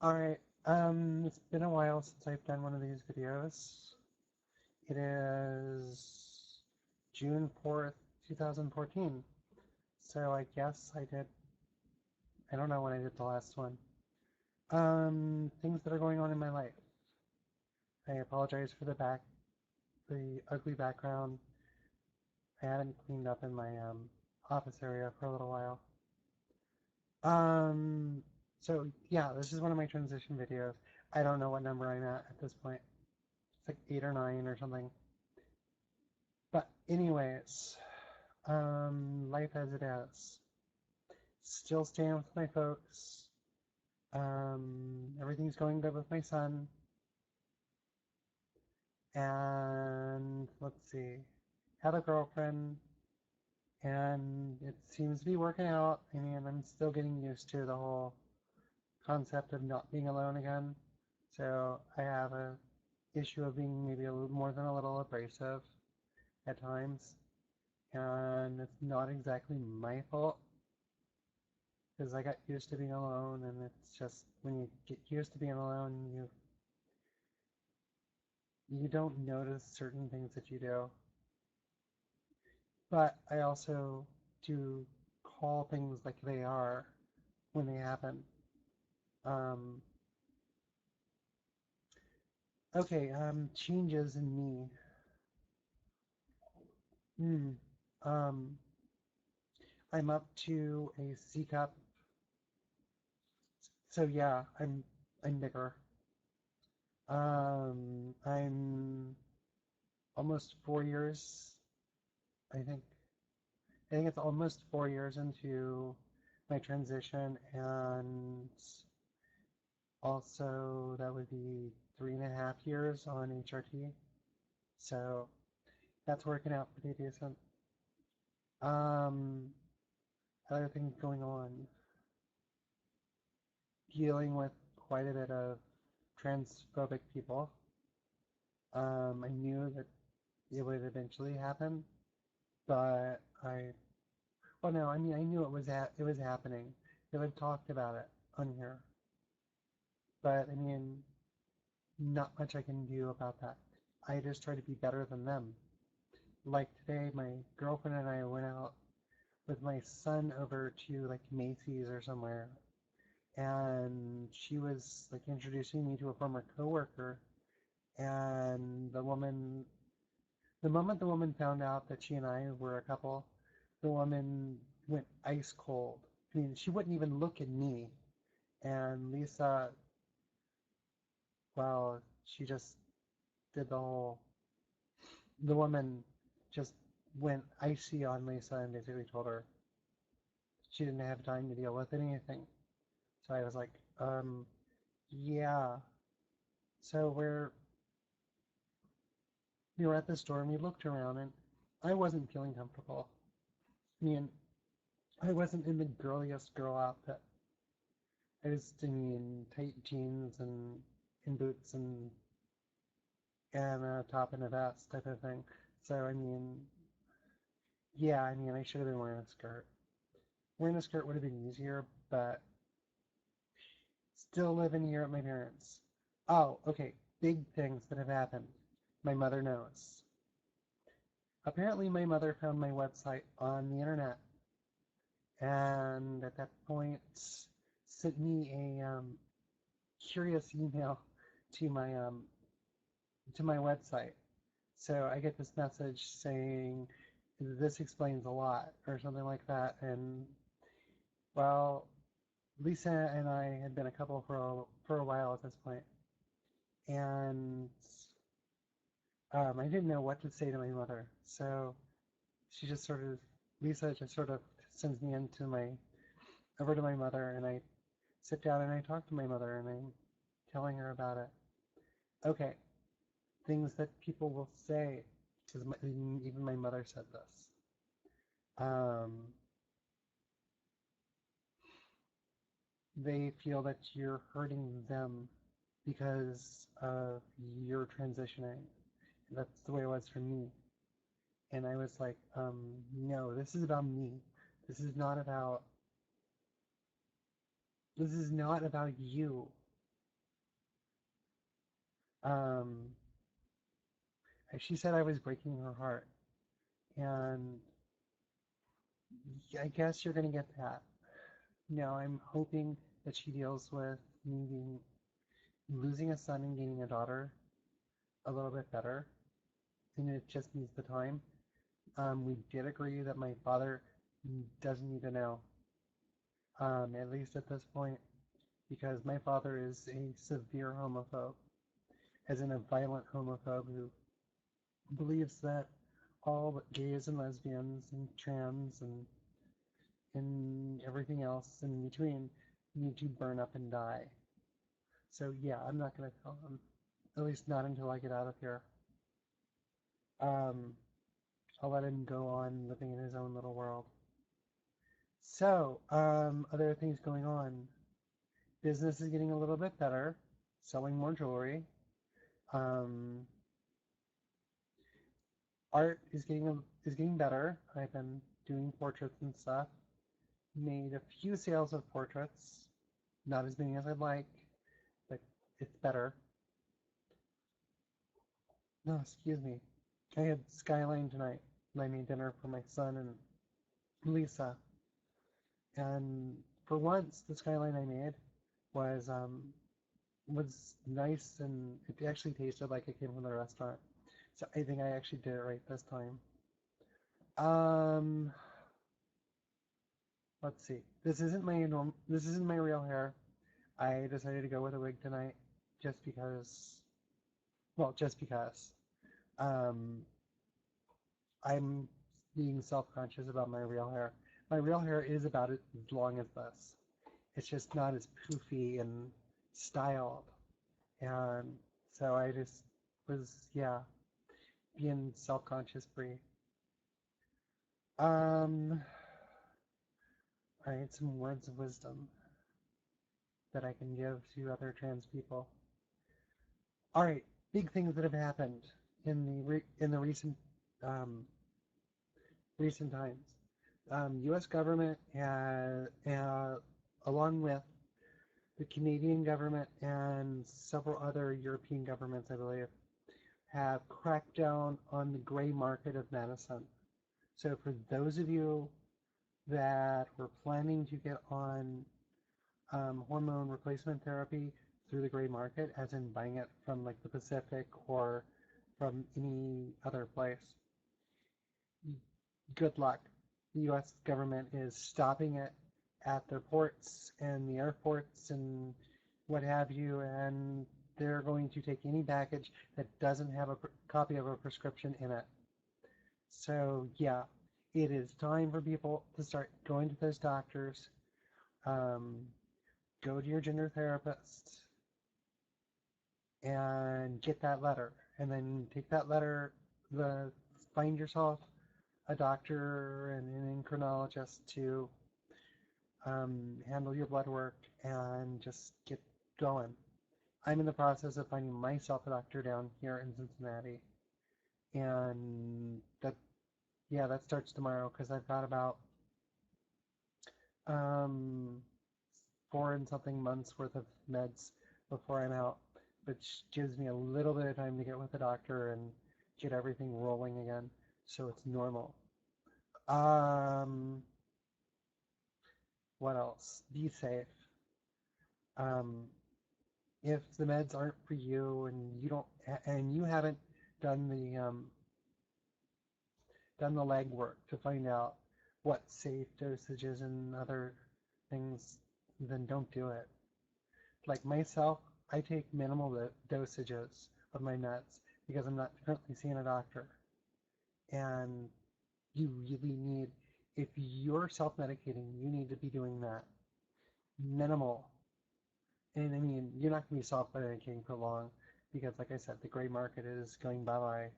Alright, it's been a while since I've done one of these videos. It is June 4th, 2014. So I guess I don't know when I did the last one. Things that are going on in my life. I apologize for the ugly background. I hadn't cleaned up in my, office area for a little while. Um, so yeah, this is one of my transition videos. I don't know what number I'm at this point. It's like 8 or 9 or something. But anyways, life as it is. Still staying with my folks. Everything's going good with my son. And let's see, had a girlfriend, and it seems to be working out. I mean, I'm still getting used to the whole concept of not being alone again. So I have a issue of being maybe a little more than a little abrasive at times, and it's not exactly my fault because I got used to being alone, and it's just when you get used to being alone, you don't notice certain things that you do. But I also do call things like they are when they happen. Um, okay, changes in me. Hmm. Um, I'm up to a C cup. So yeah, I'm bigger. I'm almost 4 years, I think. I think it's almost 4 years into my transition, and also that would be 3.5 years on HRT. So that's working out pretty decent. Um, Other things going on. Dealing with quite a bit of transphobic people. I knew that it would eventually happen, but well, no, I mean, I knew it was happening. They have talked about it on here, but I mean, not much I can do about that. I just try to be better than them. Like today, my girlfriend and I went out with my son over to like Macy's or somewhere, and she was like introducing me to a former coworker, and the moment the woman found out that she and I were a couple, the woman went ice cold. I mean, she wouldn't even look at me. And Lisa, well, she just did the woman just went icy on Lisa and basically told her she didn't have time to deal with anything. So I was like, yeah. So we were at the store and we looked around and I wasn't feeling comfortable. I mean, I wasn't in the girliest girl outfit. I was in tight jeans and in boots and a top and a vest type of thing. So I mean, yeah, I mean, I should have been wearing a skirt. Wearing a skirt would have been easier, but still living here at my parents'. Oh, okay. Big things that have happened. My mother knows. Apparently, my mother found my website on the internet, and at that point, sent me a curious email to my website. So I get this message saying this explains a lot or something like that. And well, Lisa and I had been a couple for a while at this point, and I didn't know what to say to my mother. So she just sort of Lisa just sort of sends me over to my mother, and I sit down and I talk to my mother, and I'm telling her about it. Okay, things that people will say, because even my mother said this. Um, they feel that you're hurting them because of your transitioning. That's the way it was for me. And I was like, no, this is about me. This is not about this is not about you. Um, she said I was breaking her heart, and I guess you're gonna get that. No, I'm hoping that she deals with me losing a son and gaining a daughter a little bit better, and it just needs the time. We did agree that my father doesn't need to know, at least at this point, because my father is a severe homophobe, as in a violent homophobe who believes that all gays and lesbians and trans and everything else in between need to burn up and die. So yeah, I'm not going to tell him, at least not until I get out of here. Um, I'll let him go on living in his own little world. So, other things going on. Business is getting a little bit better, selling more jewelry. Um, art is getting better. I've been doing portraits and stuff. Made a few sales of portraits, not as many as I'd like, but it's better. No, excuse me. I had Skyline tonight, and I made dinner for my son and Lisa. And for once, the Skyline I made was nice, and it actually tasted like it came from the restaurant. So I think I actually did it right this time. Let's see. This isn't my real hair. I decided to go with a wig tonight just because, well, just because. Um, I'm being self-conscious about my real hair. My real hair is about as long as this. It's just not as poofy and styled. And so I just was, yeah, being self-conscious Bree. All right, some words of wisdom that I can give to other trans people. All right, big things that have happened in the recent times. U.S. government has, along with the Canadian government and several other European governments, I believe, have cracked down on the gray market of medicine. So for those of you that were planning to get on hormone replacement therapy through the gray market, as in buying it from like the Pacific or from any other place, good luck. The U.S. government is stopping it at their ports and the airports and what have you, and they're going to take any package that doesn't have a copy of a prescription in it. So yeah, it is time for people to start going to those doctors. Go to your gender therapist and get that letter, and then take that letter, find yourself a doctor and an endocrinologist to handle your blood work and just get going. I'm in the process of finding myself a doctor down here in Cincinnati, and that starts tomorrow because I've got about 4 and something months worth of meds before I'm out, which gives me a little bit of time to get with the doctor and get everything rolling again so it's normal. What else? Be safe. If the meds aren't for you and you haven't done the legwork to find out what safe dosages and other things, then don't do it. Like myself, I take minimal dosages of my meds because I'm not currently seeing a doctor. And you really need, if you're self-medicating, you need to be doing that. Minimal. And I mean, you're not going to be self-medicating for long because, like I said, the gray market is going bye-bye.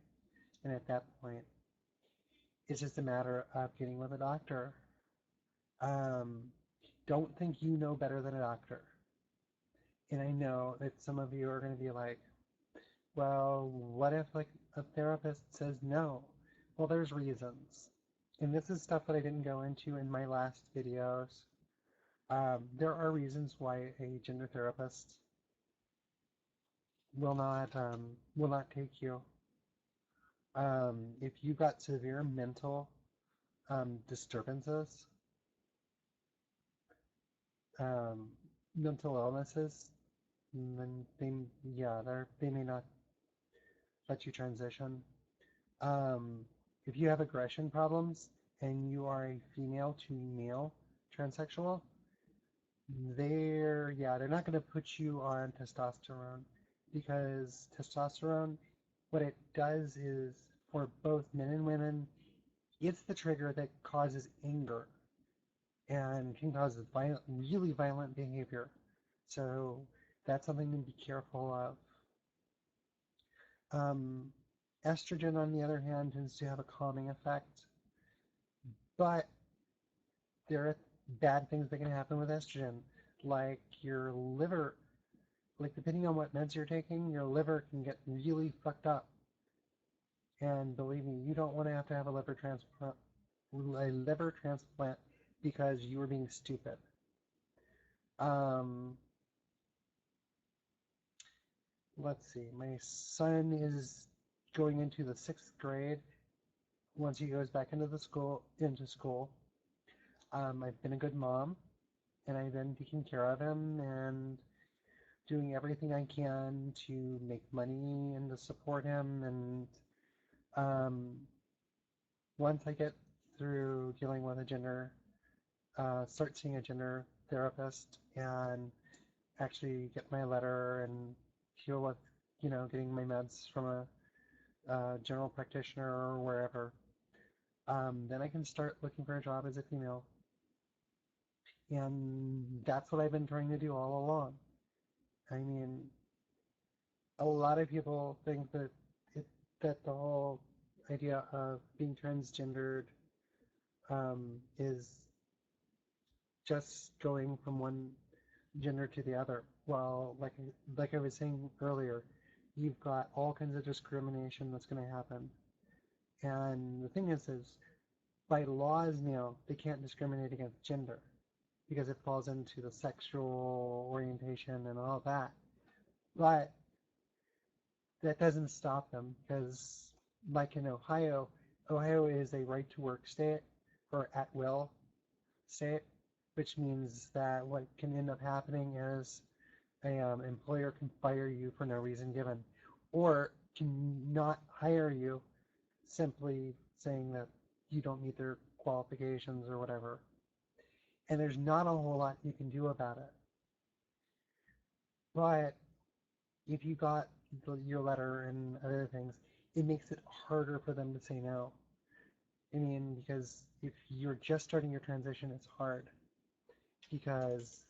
And at that point, it's just a matter of getting with a doctor. Don't think you know better than a doctor. And I know that some of you are going to be like, well, what if like a therapist says no? Well, there's reasons. And this is stuff that I didn't go into in my last videos. There are reasons why a gender therapist will not take you. If you've got severe disturbances, um, mental illnesses, then they may not let you transition. Um, if you have aggression problems and you are a female to male transsexual, they're not going to put you on testosterone, because testosterone, what it does is, for both men and women, it's the trigger that causes anger and can cause really violent behavior. So that's something to be careful of. Estrogen, on the other hand, tends to have a calming effect, but there are bad things that can happen with estrogen, like your liver, like depending on what meds you're taking, your liver can get really fucked up. And believe me, you don't want to have a liver transplant because you were being stupid. Let's see, my son is going into the 6th grade. Once he goes back into school, I've been a good mom, and I've been taking care of him and doing everything I can to make money and to support him. And once I get through dealing with start seeing a gender therapist and actually get my letter and deal with, getting my meds from a general practitioner or wherever, then I can start looking for a job as a female. And that's what I've been trying to do all along. I mean, a lot of people think that the whole idea of being transgendered is just going from one gender to the other. Well, like I was saying earlier, you've got all kinds of discrimination that's going to happen. And the thing is by laws now, they can't discriminate against gender because it falls into the sexual orientation and all that. But that doesn't stop them, because like in Ohio is a right to work state, or at will state, which means that what can end up happening is an employer can fire you for no reason given, or can not hire you simply saying that you don't meet their qualifications or whatever. And there's not a whole lot you can do about it. But if you got your letter and other things, it makes it harder for them to say no. I mean, because if you're just starting your transition, it's hard, because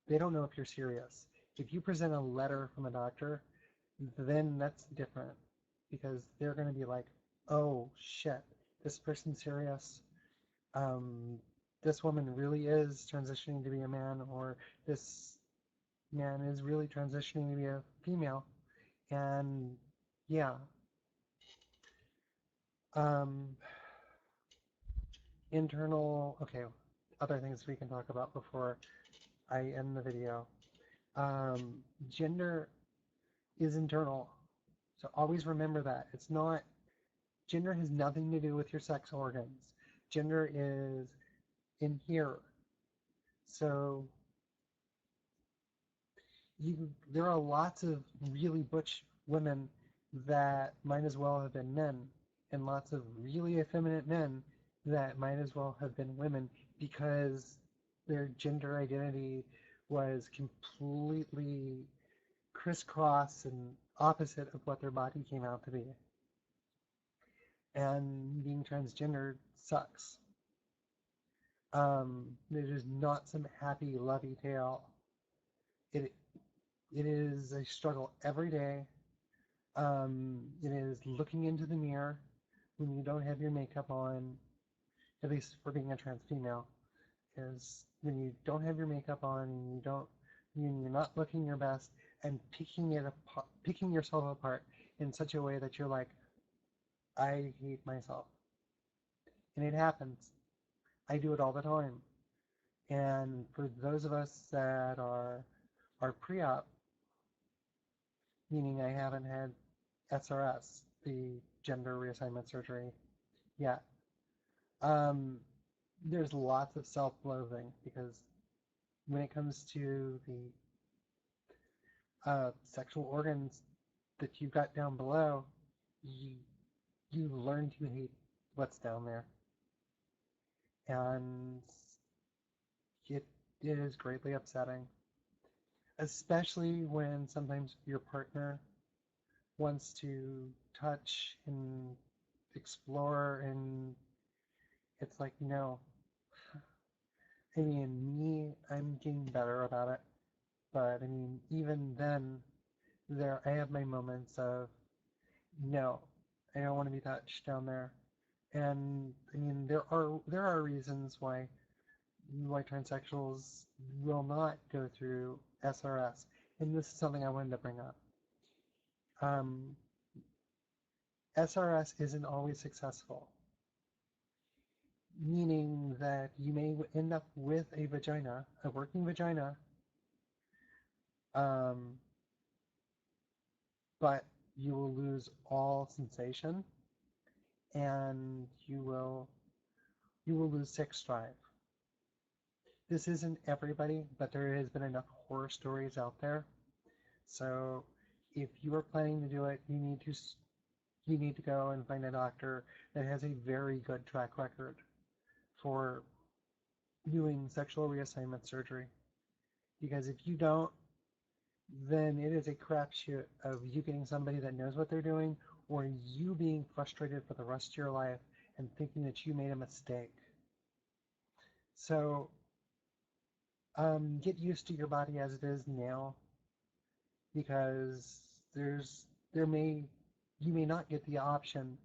they don't know if you're serious. If you present a letter from a doctor, then that's different, because they're going to be like, oh shit, this person's serious. This woman really is transitioning to be a man, or this man is really transitioning to be a female. And yeah. Okay, other things we can talk about before I end the video. Gender is internal, so always remember that. Gender has nothing to do with your sex organs. Gender is in here. So there are lots of really butch women that might as well have been men, and lots of really effeminate men that might as well have been women, because their gender identity was completely crisscross and opposite of what their body came out to be. And being transgender sucks. It is not some happy, lovey tale. It is a struggle every day. It is looking into the mirror when you don't have your makeup on, at least for being a trans female, is when you don't have your makeup on and you're not looking your best, and picking yourself apart in such a way that you're like, I hate myself. And it happens. I do it all the time. And for those of us that are pre-op, meaning I haven't had SRS, the gender reassignment surgery, yet. Um, there's lots of self-loathing because when it comes to the sexual organs that you've got down below, you you learn to hate what's down there, and it it is greatly upsetting, especially when sometimes your partner wants to touch and explore, and it's like, no. I mean, I'm getting better about it, but I mean, even then, I have my moments of, no, I don't want to be touched down there. And I mean, there are reasons why transsexuals will not go through SRS, and this is something I wanted to bring up. Um, SRS isn't always successful, meaning that you may end up with a vagina, a working vagina, um, but you will lose all sensation, and you will lose sex drive. This isn't everybody, but there has been enough horror stories out there. So if you are planning to do it, you need to go and find a doctor that has a very good track record for doing sexual reassignment surgery. Because if you don't, then it is a crapshoot of you getting somebody that knows what they're doing, or you being frustrated for the rest of your life and thinking that you made a mistake. So get used to your body as it is now, because you may not get the option,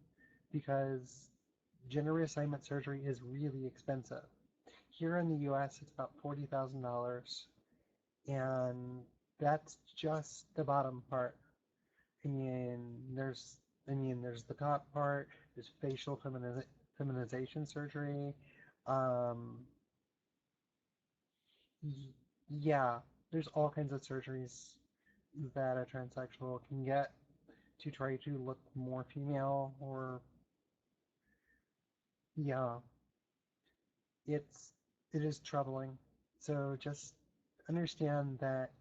because gender reassignment surgery is really expensive. Here in the US, it's about $40,000, and that's just the bottom part. I mean, there's the top part. There's facial feminization surgery. Um, yeah, there's all kinds of surgeries that a transsexual can get to try to look more female, or yeah, it is troubling. So just understand that,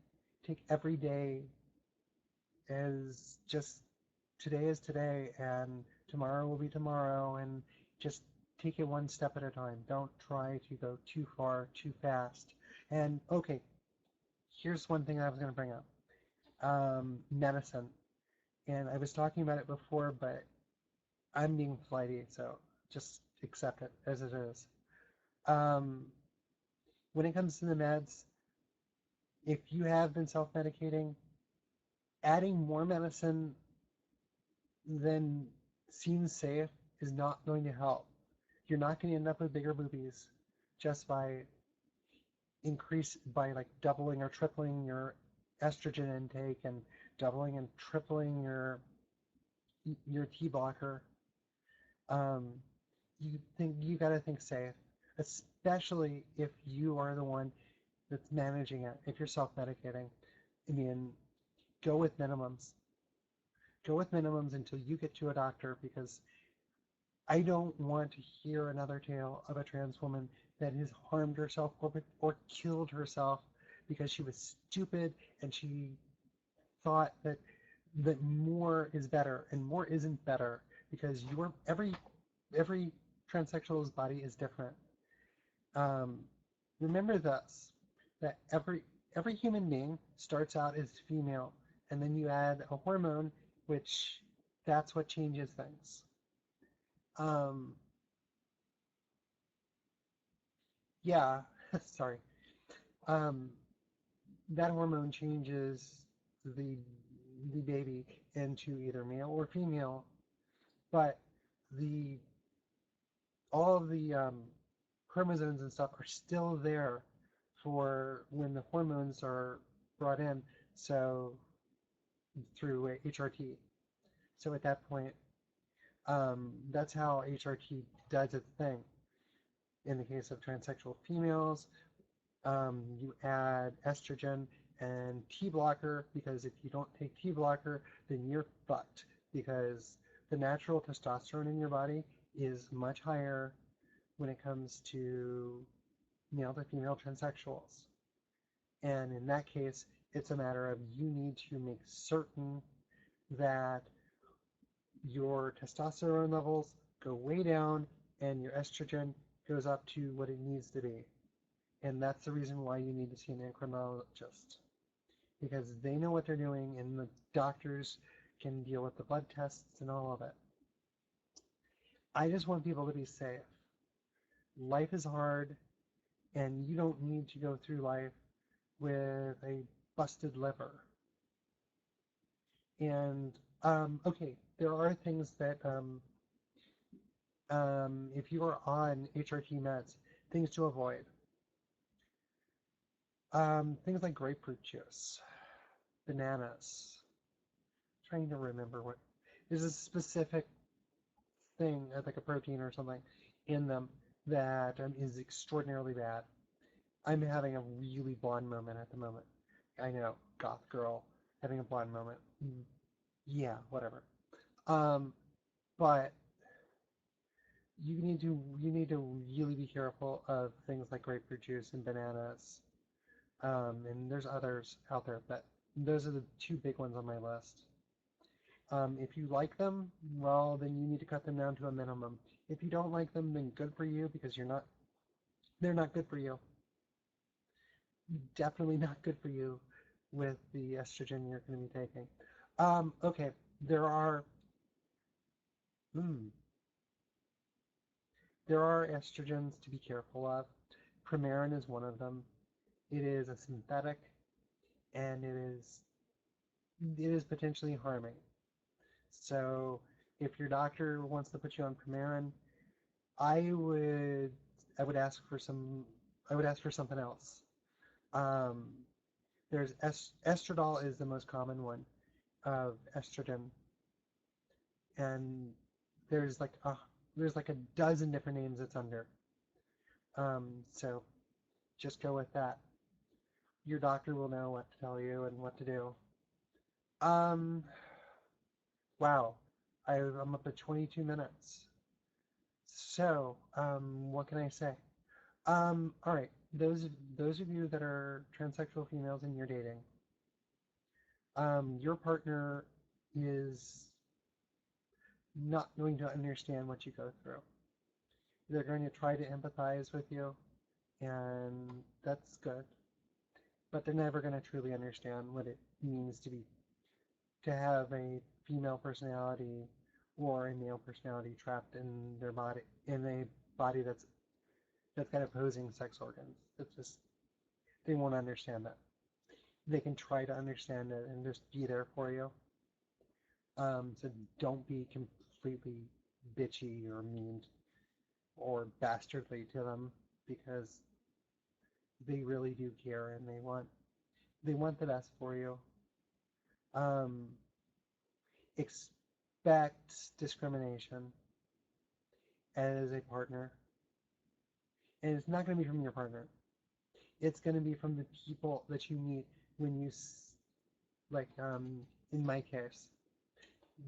take every day as just today is today, and tomorrow will be tomorrow, and just take it one step at a time. Don't try to go too far too fast. And okay, here's one thing I was going to bring up. Medicine. And I was talking about it before, but I'm being flighty, so just accept it as it is. Um, when it comes to the meds, if you have been self-medicating, adding more medicine than seems safe is not going to help. You're not going to end up with bigger boobies just by like doubling or tripling your estrogen intake, and doubling and tripling your T blocker. Um, you got to think safe, especially if you are the one that's managing it. If you're self-medicating, I mean, go with minimums. Go with minimums until you get to a doctor, because I don't want to hear another tale of a trans woman that has harmed herself or killed herself because she was stupid and she thought that more is better, and more isn't better, because every transsexual's body is different. Remember this, that every human being starts out as female, and then you add a hormone, which that's what changes things. Yeah, sorry. Um, that hormone changes the the baby into either male or female, but the all of the chromosomes and stuff are still there for when the hormones are brought in, so through HRT. So at that point, that's how HRT does its thing. In the case of transsexual females, you add estrogen, and T blocker, because if you don't take T blocker, then you're fucked, because the natural testosterone in your body is much higher when it comes to male to female transsexuals. And in that case, it's a matter of you need to make certain that your testosterone levels go way down and your estrogen goes up to what it needs to be. And that's the reason why you need to see an endocrinologist, because they know what they're doing and the doctors can deal with the blood tests and all of it. I just want people to be safe. Life is hard, and you don't need to go through life with a busted liver. And, okay, there are things that, if you are on HRT meds, things to avoid. Things like grapefruit juice, bananas. I'm trying to remember what. There's a specific thing, like a protein or something, in them that is extraordinarily bad. I'm having a really blonde moment at the moment. I know, goth girl, having a blonde moment. Yeah, whatever. But you need to really be careful of things like grapefruit juice and bananas. And there's others out there, but those are the two big ones on my list. If you like them, well, then you need to cut them down to a minimum. If you don't like them, then good for you, because they're not good for you. Definitely not good for you with the estrogen you're going to be taking. Okay, there are estrogens to be careful of. Premarin is one of them. It is a synthetic, and it is potentially harming. So if your doctor wants to put you on Premarin, I would ask for something else. There's estradiol is the most common one of estrogen, and there's like a dozen different names it's under. So just go with that. Your doctor will know what to tell you and what to do. Wow, I'm up at 22 minutes. So, what can I say? All right, those of you that are transsexual females and you're dating, your partner is not going to understand what you go through. They're going to try to empathize with you, and that's good. But they're never going to truly understand what it means to have a female personality or a male personality trapped in their body, in a body that's got opposing sex organs. It's just, they won't understand that. They can try to understand it and just be there for you. So don't be completely bitchy or mean or bastardly to them, because they really do care and they want the best for you. Expect discrimination as a partner, and it's not going to be from your partner. It's going to be from the people that you meet when you, like, in my case,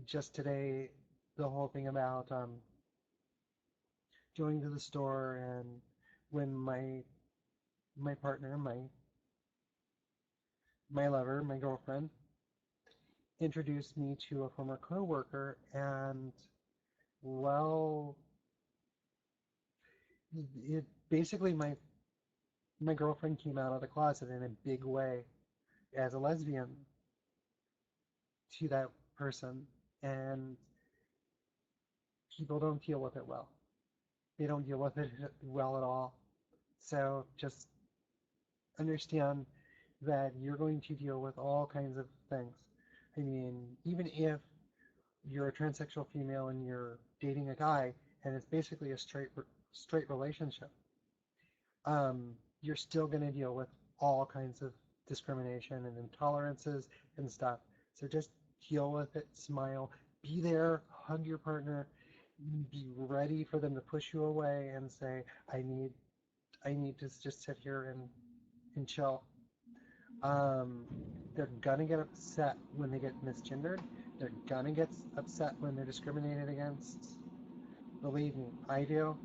just today, the whole thing about going to the store, and when my partner, my lover, my girlfriend, introduced me to a former coworker, and, well, it basically, my girlfriend came out of the closet in a big way as a lesbian to that person, and people don't deal with it well. They don't deal with it well at all. So just understand that you're going to deal with all kinds of things. I mean, even if you're a transsexual female and you're dating a guy and it's basically a straight relationship, you're still going to deal with all kinds of discrimination and intolerances and stuff. So just deal with it, smile, be there, hug your partner, be ready for them to push you away and say, I need to just sit here and chill. Um, they're gonna get upset when they get misgendered. They're gonna get upset when they're discriminated against. Believe me, I do.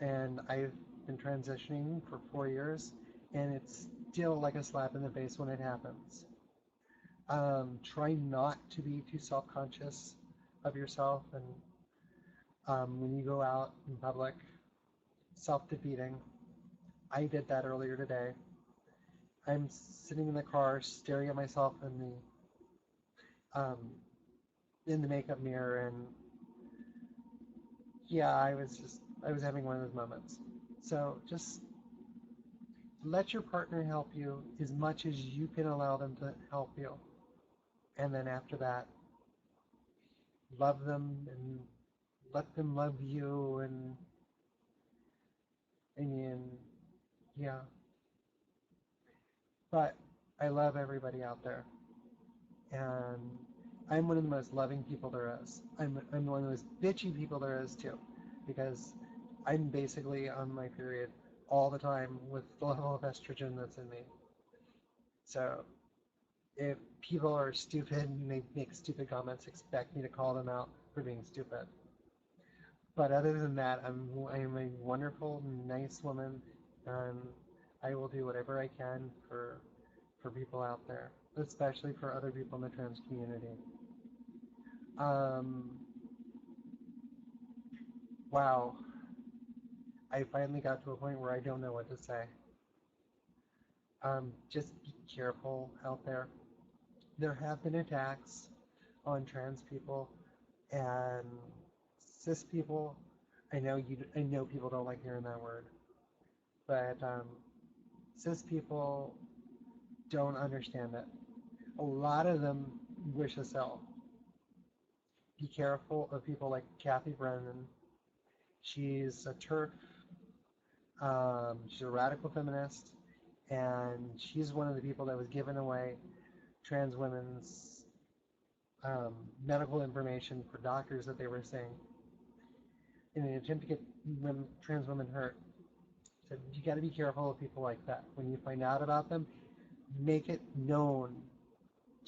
And I've been transitioning for 4 years, and it's still like a slap in the face when it happens. Try not to be too self-conscious of yourself, and when you go out in public, self-defeating. I did that earlier today. I'm sitting in the car, staring at myself um, in the makeup mirror, and yeah, I was having one of those moments. So just let your partner help you as much as you can allow them to help you. And then after that, love them and let them love you. And I mean, yeah. But I love everybody out there. And I'm one of the most loving people there is. I'm one of the most bitchy people there is too. Because I'm basically on my period all the time with the level of estrogen that's in me. So if people are stupid and they make stupid comments, expect me to call them out for being stupid. But other than that, I'm a wonderful, nice woman, and I will do whatever I can for people out there, especially for other people in the trans community. Um, wow, I finally got to a point where I don't know what to say. Just be careful out there. There have been attacks on trans people and cis people. I know people don't like hearing that word, but cis people don't understand it. A lot of them wish us ill. Be careful of people like Kathy Brennan. She's a TERF. She's a radical feminist, and she's one of the people that was giving away trans women's medical information for doctors that they were saying in an attempt to get trans women hurt. So you got to be careful of people like that. When you find out about them, make it known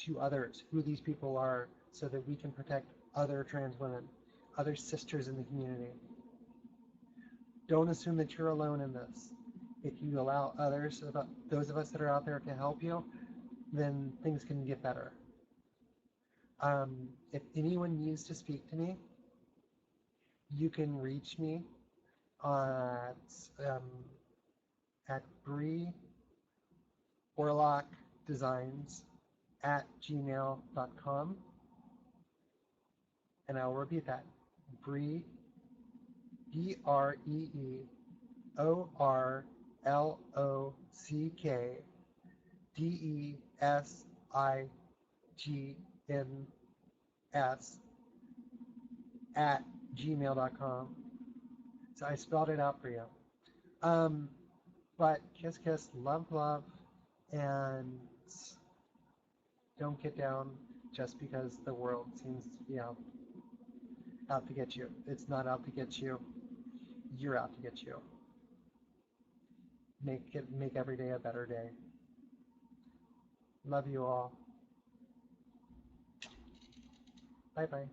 to others who these people are so that we can protect other trans women, other sisters in the community. Don't assume that you're alone in this. If you allow others, those of us that are out there to help you, then things can get better. If anyone needs to speak to me, you can reach me at Bree Orlock Designs at gmail.com, and I'll repeat that: Bree, BreeOrlock Designs at gmail.com. So I spelled it out for you. But kiss, kiss, love, love, and don't get down just because the world seems to be out to get you. It's not out to get you. You're out to get you. Make every day a better day. Love you all. Bye bye.